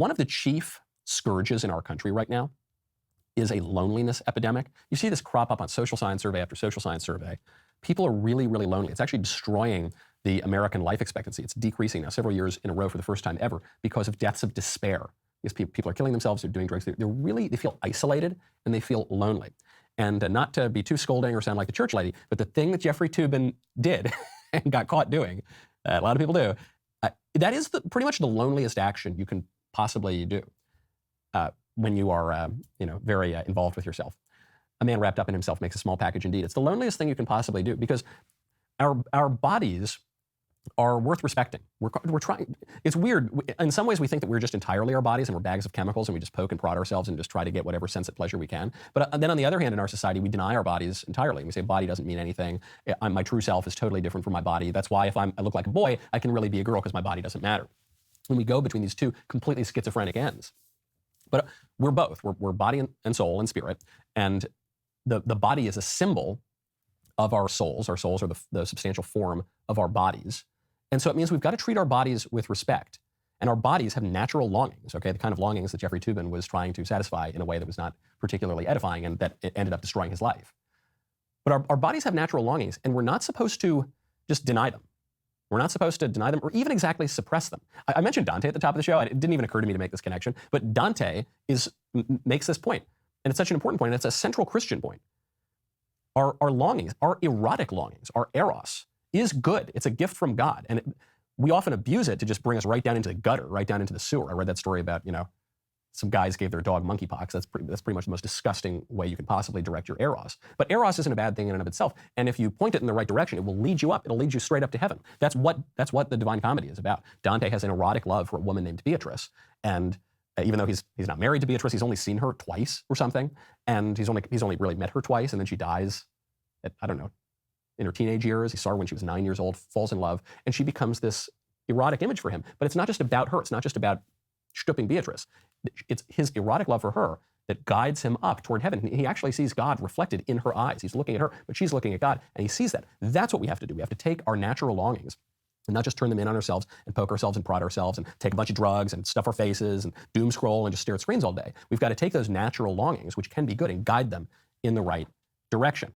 One of the chief scourges in our country right now is a loneliness epidemic. You see this crop up on social science survey after social science survey. People are really, really lonely. It's actually destroying the American life expectancy. It's decreasing now several years in a row for the first time ever because of deaths of despair. Because people are killing themselves, they're doing drugs, they feel isolated and they feel lonely. And not to be too scolding or sound like the church lady, but the thing that Jeffrey Toobin did and got caught doing, a lot of people do, that is pretty much the loneliest action you can possibly do when you are very involved with yourself. A man wrapped up in himself makes a small package indeed. It's the loneliest thing you can possibly do because our bodies are worth respecting. We're trying. It's weird. In some ways, we think that we're just entirely our bodies and we're bags of chemicals and we just poke and prod ourselves and just try to get whatever sense of pleasure we can. But then on the other hand, in our society, we deny our bodies entirely. We say body doesn't mean anything. My true self is totally different from my body. That's why if I look like a boy, I can really be a girl because my body doesn't matter. And we go between these two completely schizophrenic ends. But we're both. We're body and soul and spirit. And the body is a symbol of our souls. Our souls are the substantial form of our bodies. And so it means we've got to treat our bodies with respect. And our bodies have natural longings, okay? The kind of longings that Jeffrey Toobin was trying to satisfy in a way that was not particularly edifying and that it ended up destroying his life. But our bodies have natural longings, and we're not supposed to just deny them. We're not supposed to deny them or even exactly suppress them. I mentioned Dante at the top of the show. It didn't even occur to me to make this connection, but Dante makes this point, and it's such an important point, and it's a central Christian point. Our longings, our erotic longings, our eros, is good. It's a gift from God. And we often abuse it to just bring us right down into the gutter, right down into the sewer. I read that story about, some guys gave their dog monkeypox. That's pretty much the most disgusting way you can possibly direct your eros. But eros isn't a bad thing in and of itself. And if you point it in the right direction, it will lead you up. It'll lead you straight up to heaven. That's what the Divine Comedy is about. Dante has an erotic love for a woman named Beatrice. And even though he's not married to Beatrice, he's only seen her twice or something. And he's only really met her twice. And then she dies at, in her teenage years. He saw her when she was 9 years old, falls in love, and she becomes this erotic image for him. But it's not just about her. It's not just about stooping Beatrice. It's his erotic love for her that guides him up toward heaven. He actually sees God reflected in her eyes. He's looking at her, but she's looking at God, and he sees that. That's what we have to do. We have to take our natural longings and not just turn them in on ourselves and poke ourselves and prod ourselves and take a bunch of drugs and stuff our faces and doom scroll and just stare at screens all day. We've got to take those natural longings, which can be good, and guide them in the right direction.